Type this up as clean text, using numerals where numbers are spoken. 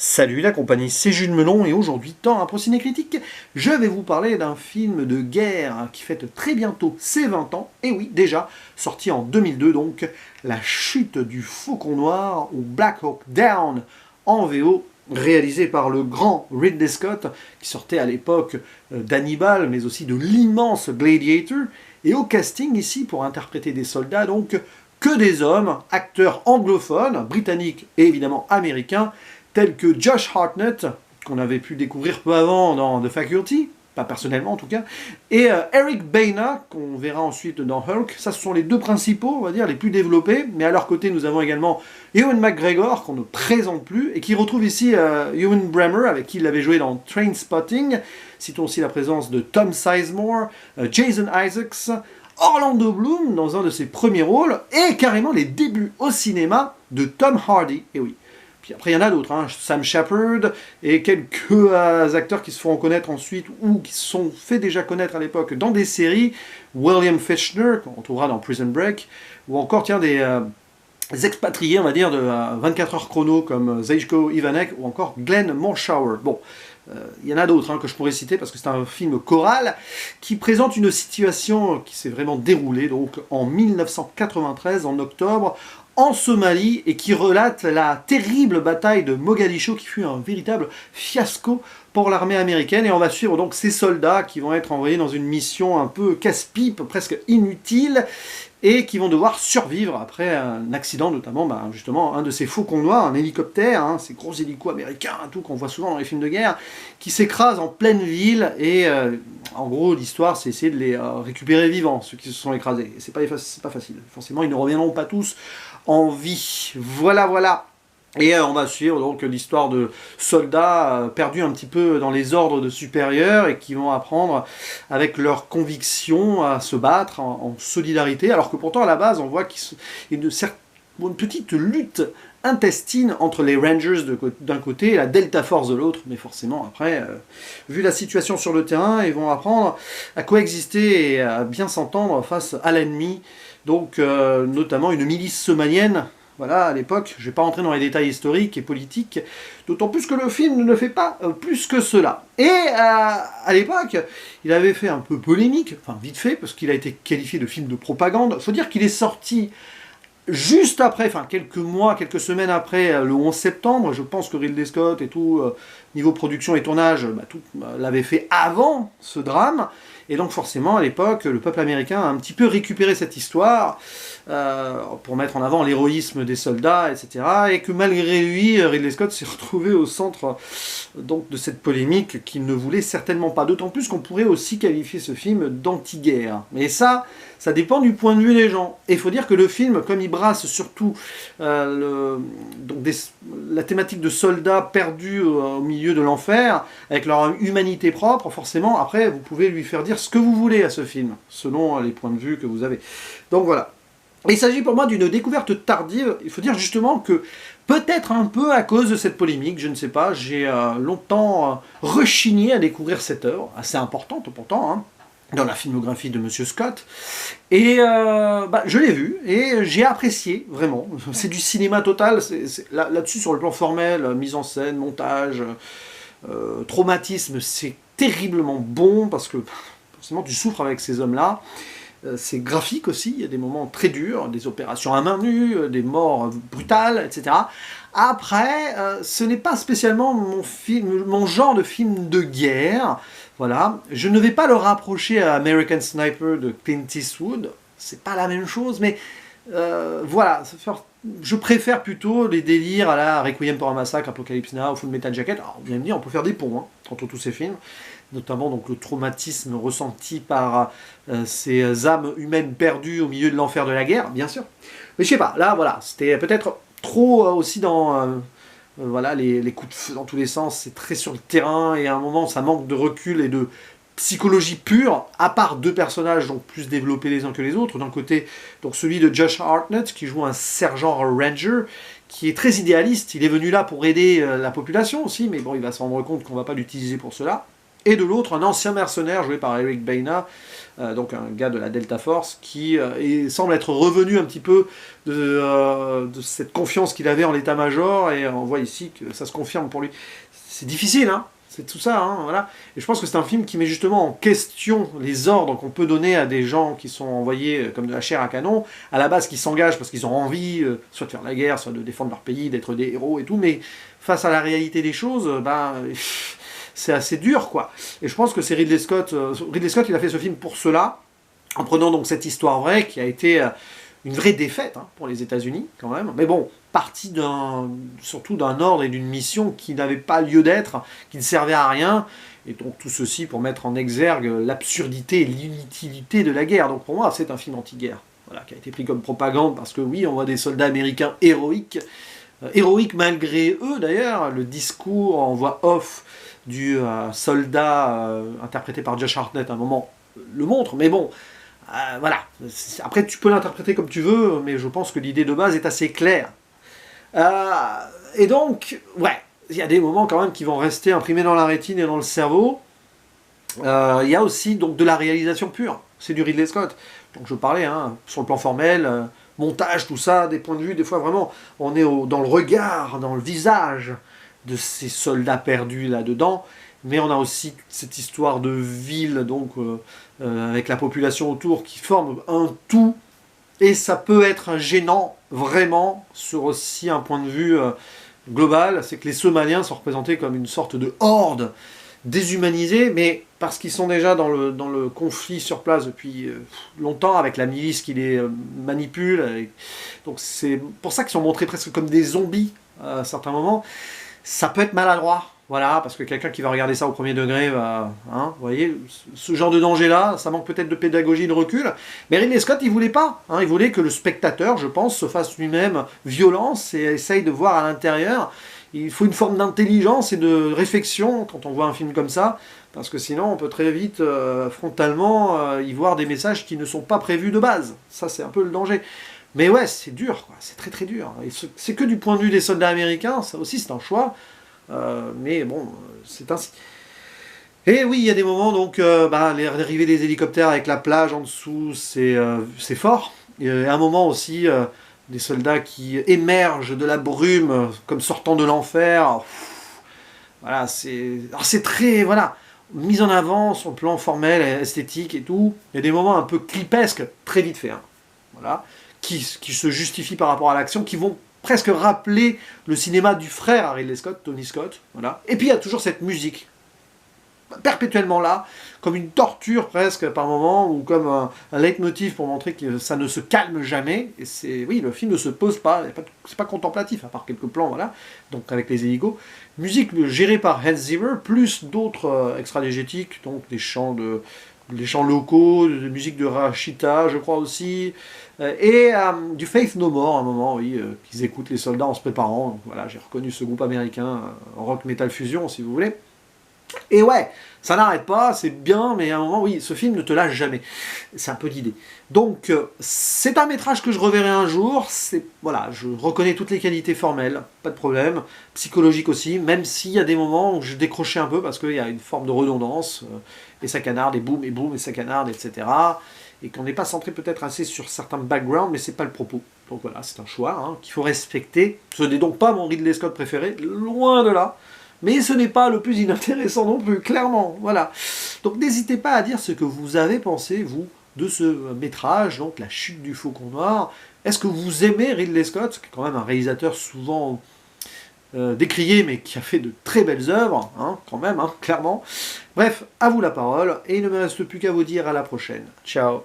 Salut la compagnie, c'est Jules Melon et aujourd'hui, dans un Ciné Critique, je vais vous parler d'un film de guerre qui fête très bientôt ses 20 ans, et oui, déjà, sorti en 2002 donc, La chute du Faucon Noir ou Black Hawk Down en VO, réalisé par le grand Ridley Scott, qui sortait à l'époque d'Hannibal, mais aussi de l'immense Gladiator, et au casting ici pour interpréter des soldats donc que des hommes, acteurs anglophones, britanniques et évidemment américains, tels que Josh Hartnett, qu'on avait pu découvrir peu avant dans The Faculty, pas personnellement en tout cas, et Eric Bana, qu'on verra ensuite dans Hulk. Ça, ce sont les deux principaux, on va dire, les plus développés, mais à leur côté, nous avons également Ewan McGregor, qu'on ne présente plus, et qui retrouve ici Ewan Bremmer, avec qui il avait joué dans Trainspotting. Citons aussi la présence de Tom Sizemore, Jason Isaacs, Orlando Bloom dans un de ses premiers rôles, et carrément les débuts au cinéma de Tom Hardy, et oui. Puis après, il y en a d'autres, hein, Sam Shepard, et quelques acteurs qui se font connaître ensuite, ou qui se sont fait déjà connaître à l'époque dans des séries, William Fichtner, qu'on retrouvera dans Prison Break, ou encore, tiens, des expatriés, on va dire, de 24 heures chrono, comme Zeljko Ivanek, ou encore Glenn Morshower. Bon, il y en a d'autres hein, que je pourrais citer, parce que c'est un film choral, qui présente une situation qui s'est vraiment déroulée, donc en 1993, en octobre, en Somalie, et qui relate la terrible bataille de Mogadiscio qui fut un véritable fiasco pour l'armée américaine. Et on va suivre donc ces soldats qui vont être envoyés dans une mission un peu casse-pipe, presque inutile, et qui vont devoir survivre après un accident, notamment justement un de ces faucons noirs, un hélicoptère, hein, ces gros hélicos américains, tout qu'on voit souvent dans les films de guerre, qui s'écrase en pleine ville, et en gros l'histoire c'est essayer de les récupérer vivants, ceux qui se sont écrasés. C'est pas facile, forcément ils ne reviendront pas tous en vie. Voilà. Et on va suivre donc l'histoire de soldats perdus un petit peu dans les ordres de supérieurs et qui vont apprendre avec leur conviction à se battre en solidarité, alors que pourtant à la base on voit qu'il y a une petite lutte intestine entre les Rangers d'un côté et la Delta Force de l'autre, mais forcément après, vu la situation sur le terrain, ils vont apprendre à coexister et à bien s'entendre face à l'ennemi, donc notamment une milice somalienne. Voilà, à l'époque, je ne vais pas rentrer dans les détails historiques et politiques, d'autant plus que le film ne fait pas plus que cela. Et à l'époque, il avait fait un peu polémique, enfin vite fait, parce qu'il a été qualifié de film de propagande. Il faut dire qu'il est sorti juste après, enfin quelques mois, quelques semaines après, le 11 septembre, je pense que Ridley Scott et tout, niveau production et tournage, tout l'avait fait avant ce drame, et donc forcément à l'époque, le peuple américain a un petit peu récupéré cette histoire, pour mettre en avant l'héroïsme des soldats, etc., et que malgré lui, Ridley Scott s'est retrouvé au centre donc, de cette polémique qu'il ne voulait certainement pas, d'autant plus qu'on pourrait aussi qualifier ce film d'anti-guerre. Mais ça dépend du point de vue des gens. Et il faut dire que le film, comme il brasse surtout la thématique de soldats perdus au milieu de l'enfer, avec leur humanité propre, forcément, après, vous pouvez lui faire dire ce que vous voulez à ce film, selon les points de vue que vous avez. Donc voilà. Il s'agit pour moi d'une découverte tardive. Il faut dire justement que, peut-être un peu à cause de cette polémique, je ne sais pas, j'ai longtemps rechigné à découvrir cette œuvre, assez importante pourtant, hein, dans la filmographie de Monsieur Scott, et je l'ai vu, et j'ai apprécié, vraiment. C'est du cinéma total, là-dessus sur le plan formel, mise en scène, montage, traumatisme, c'est terriblement bon, parce que forcément tu souffres avec ces hommes-là. C'est graphique aussi, il y a des moments très durs, des opérations à main nue, des morts brutales, etc. Après, ce n'est pas spécialement mon genre de film de guerre. Voilà. Je ne vais pas le rapprocher à American Sniper de Clint Eastwood, c'est pas la même chose, mais voilà. Je préfère plutôt les délires à la Requiem pour un massacre, Apocalypse Now, Full Metal Jacket. Alors, vous allez me dire, on peut faire des ponts entre tous ces films, notamment donc, le traumatisme ressenti par ces âmes humaines perdues au milieu de l'enfer de la guerre, bien sûr. Mais je sais pas, là, voilà, c'était peut-être trop aussi dans voilà, les coups de feu dans tous les sens, c'est très sur le terrain, et à un moment, ça manque de recul et de psychologie pure, à part deux personnages donc plus développés les uns que les autres. D'un côté, donc celui de Josh Hartnett, qui joue un sergent ranger, qui est très idéaliste. Il est venu là pour aider la population aussi, mais bon, il va se rendre compte qu'on ne va pas l'utiliser pour cela. et de l'autre, un ancien mercenaire joué par Eric Bana, donc un gars de la Delta Force, qui semble être revenu un petit peu de cette confiance qu'il avait en l'état-major, et on voit ici que ça se confirme pour lui. C'est difficile, hein, c'est tout ça, hein, voilà. Et je pense que c'est un film qui met justement en question les ordres qu'on peut donner à des gens qui sont envoyés comme de la chair à canon, à la base qui s'engagent parce qu'ils ont envie, soit de faire la guerre, soit de défendre leur pays, d'être des héros et tout, mais face à la réalité des choses, c'est assez dur, quoi. Et je pense que c'est Ridley Scott. Ridley Scott, il a fait ce film pour cela, en prenant donc cette histoire vraie qui a été une vraie défaite hein, pour les États-Unis, quand même. Mais bon, partie surtout d'un ordre et d'une mission qui n'avait pas lieu d'être, qui ne servait à rien. Et donc tout ceci pour mettre en exergue l'absurdité et l'inutilité de la guerre. Donc pour moi, c'est un film anti-guerre. Voilà, qui a été pris comme propagande parce que oui, on voit des soldats américains héroïques. Héroïques malgré eux d'ailleurs. Le discours en voix off du soldat interprété par Josh Hartnett à un moment le montre, mais bon, voilà. Après, tu peux l'interpréter comme tu veux, mais je pense que l'idée de base est assez claire. Et donc, ouais, il y a des moments quand même qui vont rester imprimés dans la rétine et dans le cerveau. Il y a aussi donc de la réalisation pure, c'est du Ridley Scott. Donc je parlais, hein, sur le plan formel, montage, tout ça, des points de vue, des fois vraiment, on est dans le regard, dans le visage de ces soldats perdus là-dedans, mais on a aussi cette histoire de ville, donc avec la population autour, qui forme un tout, et ça peut être gênant, vraiment, sur aussi un point de vue global, c'est que les Somaliens sont représentés comme une sorte de horde déshumanisée, mais parce qu'ils sont déjà dans le conflit sur place depuis longtemps, avec la milice qui les manipule, donc c'est pour ça qu'ils sont montrés presque comme des zombies à certains moments. Ça peut être maladroit, voilà, parce que quelqu'un qui va regarder ça au premier degré va... Hein, vous voyez, ce genre de danger-là, ça manque peut-être de pédagogie, de recul. Mais Ridley Scott, il voulait pas. Hein, il voulait que le spectateur, je pense, se fasse lui-même violence et essaye de voir à l'intérieur. Il faut une forme d'intelligence et de réflexion quand on voit un film comme ça, parce que sinon on peut très vite, frontalement, y voir des messages qui ne sont pas prévus de base. Ça, c'est un peu le danger. Mais ouais, c'est dur, quoi. C'est très très dur. C'est que du point de vue des soldats américains, ça aussi c'est un choix, mais bon, c'est ainsi. Et oui, il y a des moments, donc, l'arrivée des hélicoptères avec la plage en dessous, c'est fort. Et à un moment aussi, des soldats qui émergent de la brume, comme sortant de l'enfer. Voilà, c'est très, voilà, mis en avant sur le plan formel, esthétique et tout. Il y a des moments un peu clipesques, très vite fait, hein. Voilà. Qui se justifient par rapport à l'action, qui vont presque rappeler le cinéma du frère à Ridley Scott, Tony Scott. Voilà. Et puis il y a toujours cette musique, perpétuellement là, comme une torture presque par moment, ou comme un leitmotiv pour montrer que ça ne se calme jamais. Et oui, le film ne se pose pas, c'est pas contemplatif, à part quelques plans, voilà, donc avec les hélicos. Musique gérée par Hans Zimmer, plus d'autres extra-diégétiques, donc des chants locaux, de musique de Rachita, je crois aussi, et du Faith No More, à un moment, oui, qu'ils écoutent les soldats en se préparant. Donc, voilà, j'ai reconnu ce groupe américain, rock metal fusion, si vous voulez. Et ouais, ça n'arrête pas, c'est bien, mais à un moment, oui, ce film ne te lâche jamais. C'est un peu l'idée. Donc, c'est un métrage que je reverrai un jour. Voilà, je reconnais toutes les qualités formelles, pas de problème. Psychologique aussi, même s'il y a des moments où je décrochais un peu parce qu'il y a une forme de redondance, et ça canarde, et boum, et ça canarde, etc. Et qu'on n'est pas centré peut-être assez sur certains backgrounds, mais c'est pas le propos. Donc voilà, c'est un choix hein, qu'il faut respecter. Ce n'est donc pas mon Ridley Scott préféré, loin de là. Mais ce n'est pas le plus inintéressant non plus, clairement, voilà. Donc n'hésitez pas à dire ce que vous avez pensé, vous, de ce métrage, donc La Chute du Faucon Noir. Est-ce que vous aimez Ridley Scott, qui est quand même un réalisateur souvent décrié, mais qui a fait de très belles œuvres, hein, quand même, hein, clairement. Bref, à vous la parole, et il ne me reste plus qu'à vous dire à la prochaine. Ciao.